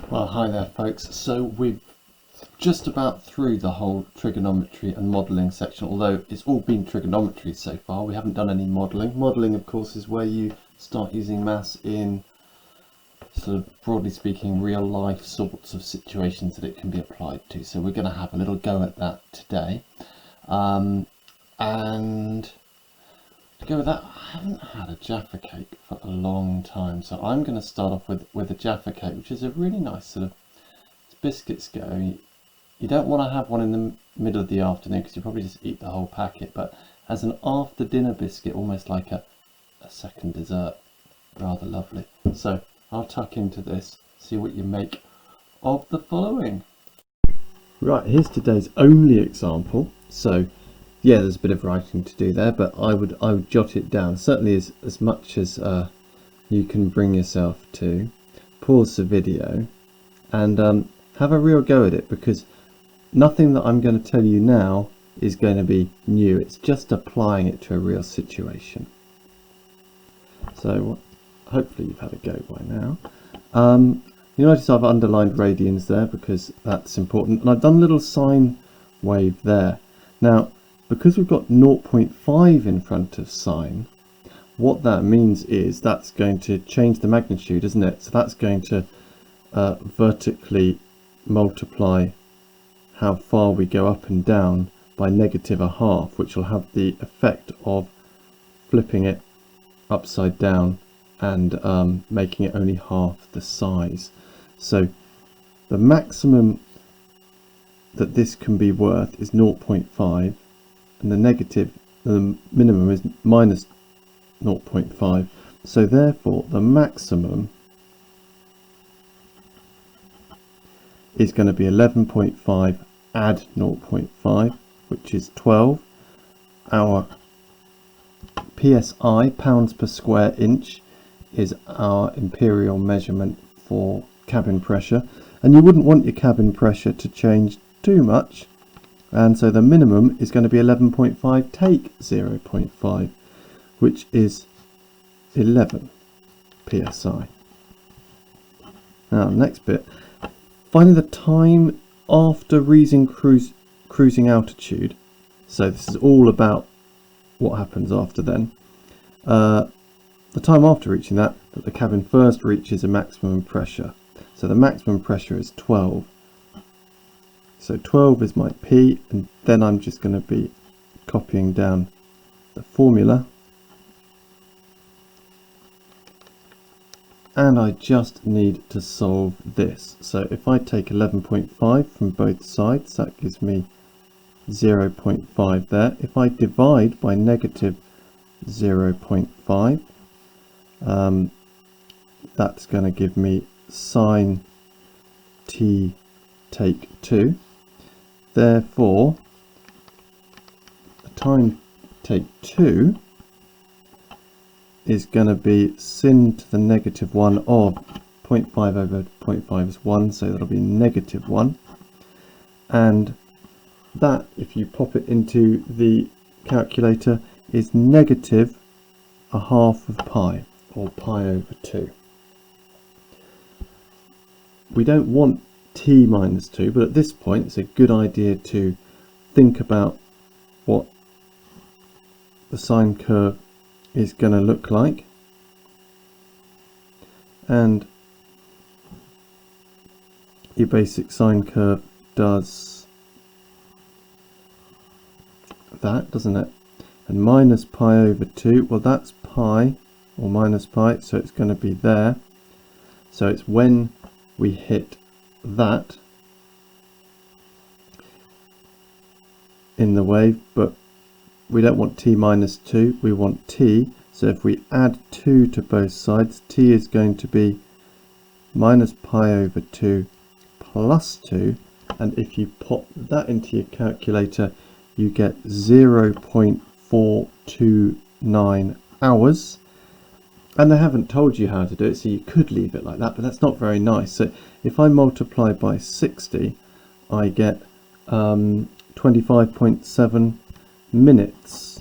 Well, hi there folks. So we've just about through the whole trigonometry and modelling section, although it's all been trigonometry so far. We haven't done any modelling. Modelling, of course, is where you start using maths in, sort of broadly speaking, real life sorts of situations that it can be applied to. So we're going to have a little go at that today. And to go with that, I haven't had a Jaffa cake for a long time, so I'm going to start off with a Jaffa cake, which is a really nice sort of biscuits go. You don't want to have one in the middle of the afternoon because you probably just eat the whole packet, but as an after dinner biscuit, almost like a second dessert, rather lovely. So I'll tuck into this, see what you make of the following. Right, here's today's only example. So yeah, there's a bit of writing to do there, but I would jot it down, certainly as much as you can bring yourself to. Pause the video and have a real go at it, because nothing that I'm going to tell you now is going to be new. It's just applying it to a real situation. So hopefully you've had a go by now. You notice I've underlined radians there because that's important, and I've done a little sine wave there. Now, because we've got 0.5 in front of sine, what that means is that's going to change the magnitude, isn't it? So that's going to vertically multiply how far we go up and down by -1/2, which will have the effect of flipping it upside down and making it only half the size. So the maximum that this can be worth is 0.5, and the minimum is minus 0.5. So therefore the maximum is going to be 11.5 add 0.5, which is 12. Our PSI, pounds per square inch, is our imperial measurement for cabin pressure, and you wouldn't want your cabin pressure to change too much, and so the minimum is going to be 11.5 take 0.5, which is 11 PSI. Now next bit, finding the time after reaching cruising altitude. So this is all about what happens after then. The time after reaching that the cabin first reaches a maximum pressure. So the maximum pressure is 12. So 12 is my P, and then I'm just going to be copying down the formula. And I just need to solve this. So if I take 11.5 from both sides, that gives me 0.5 there. If I divide by -0.5, that's going to give me sine t take 2. Therefore, the time take 2 is going to be sin to the -1 of 0.5 over 0.5 is 1, so that'll be -1. And that, if you pop it into the calculator, is -1/2 of pi, or pi over 2. We don't want t minus 2, but at this point it's a good idea to think about what the sine curve is going to look like, and your basic sine curve does that, doesn't it? And minus pi over 2, well that's pi, or minus pi, so it's going to be there. So it's when we hit that in the wave, but we don't want t minus 2, we want t. So if we add 2 to both sides, t is going to be minus pi over 2 plus 2, and if you pop that into your calculator, you get 0.429 hours. And they haven't told you how to do it, so you could leave it like that, but that's not very nice. So if I multiply by 60, I get 25.7 minutes.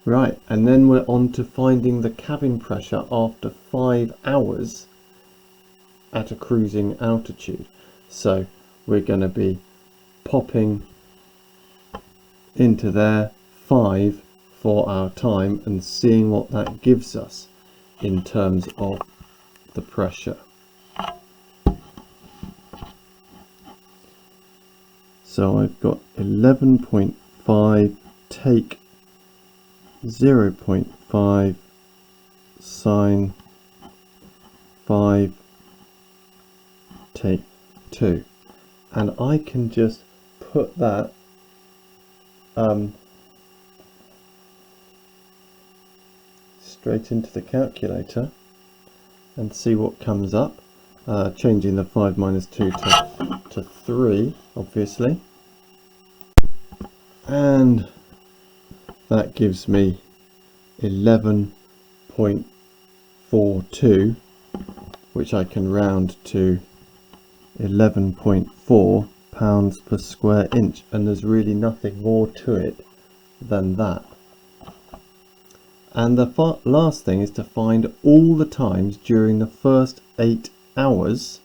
Right, and then we're on to finding the cabin pressure after 5 hours at a cruising altitude. So we're going to be popping into there 5 for our time and seeing what that gives us in terms of the pressure. So I've got 11.5 take 0.5 sine 5 take 2, and I can just put that straight into the calculator and see what comes up, changing the 5 minus 2 to 3 obviously, and that gives me 11.42, which I can round to 11.4 pounds per square inch, and there's really nothing more to it than that. And the last thing is to find all the times during the first 8 hours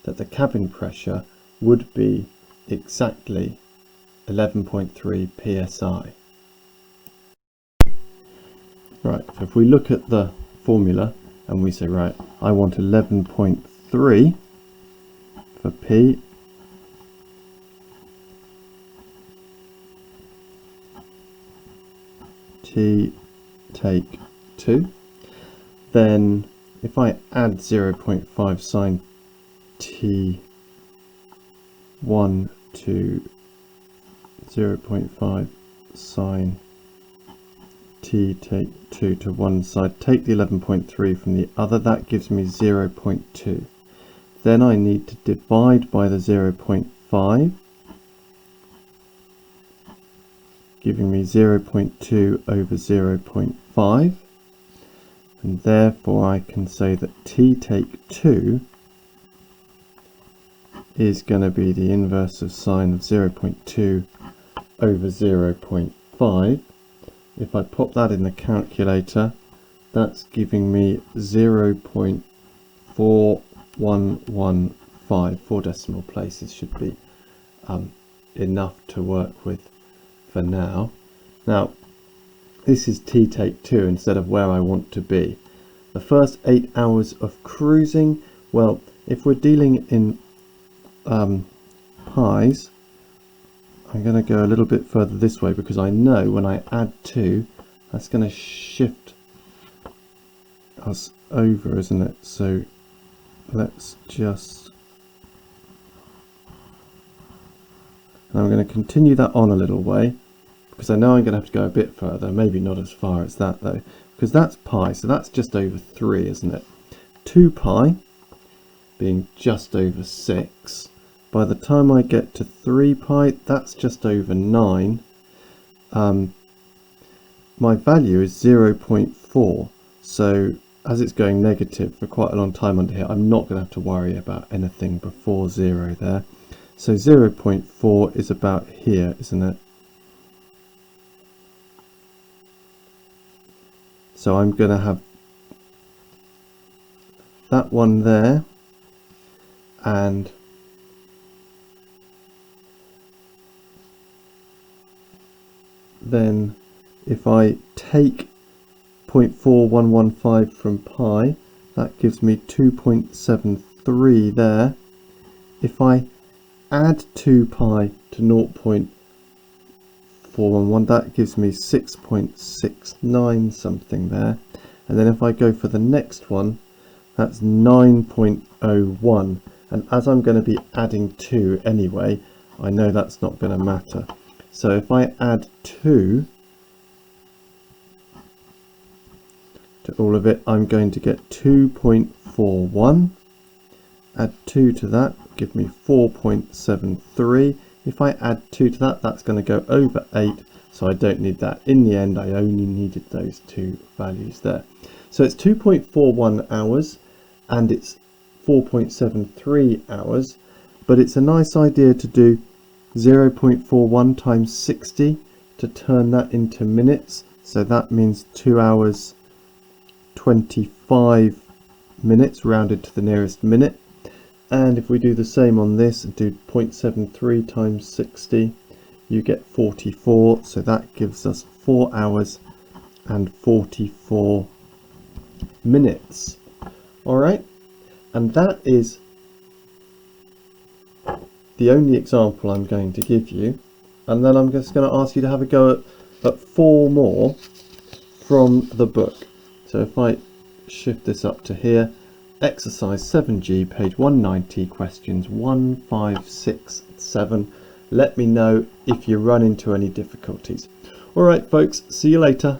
that the cabin pressure would be exactly 11.3 psi. Right, so if we look at the formula and we say, right, I want 11.3 for P, T take 2, then if I add 0.5 sine T1 to 0.5 sine T take 2 to one side, take the 11.3 from the other, that gives me 0.2. Then I need to divide by the 0.5, giving me 0.2 over 0.5, and therefore I can say that T take 2 is going to be the inverse of sine of 0.2 over 0.5. If I pop that in the calculator, that's giving me 0.4115. 4 decimal places should be enough to work with for now. Now, this is T take 2 instead of where I want to be. The first 8 hours of cruising, well, if we're dealing in pies, I'm going to go a little bit further this way because I know when I add 2, that's going to shift us over, isn't it? So let's just, and I'm going to continue that on a little way because I know I'm going to have to go a bit further, maybe not as far as that though, because that's pi, so that's just over 3, isn't it? 2 pi being just over 6. By the time I get to 3 pi, that's just over 9. My value is 0.4, so as it's going negative for quite a long time under here, I'm not going to have to worry about anything before 0 there. So 0.4 is about here, isn't it? So I'm going to have that one there, and then if I take 0.4115 from pi, that gives me 2.73 there. If I add 2 pi to 0.411, that gives me 6.69 something there. And then if I go for the next one, that's 9.01. And as I'm going to be adding 2 anyway, I know that's not going to matter. So if I add 2 to all of it, I'm going to get 2.41. Add 2 to that, give me 4.73. If I add 2 to that, that's going to go over 8, so I don't need that. In the end, I only needed those 2 values there. So it's 2.41 hours and it's 4.73 hours, but it's a nice idea to do 0.41 times 60 to turn that into minutes. So that means 2 hours 25 minutes rounded to the nearest minute. And if we do the same on this and do 0.73 times 60, you get 44. So that gives us 4 hours and 44 minutes. All right, and that is the only example I'm going to give you, and then I'm just going to ask you to have a go at 4 more from the book. So if I shift this up to here, exercise 7G, page 190, questions 1, 5, 6, 7. Let me know if you run into any difficulties. All right, folks, see you later.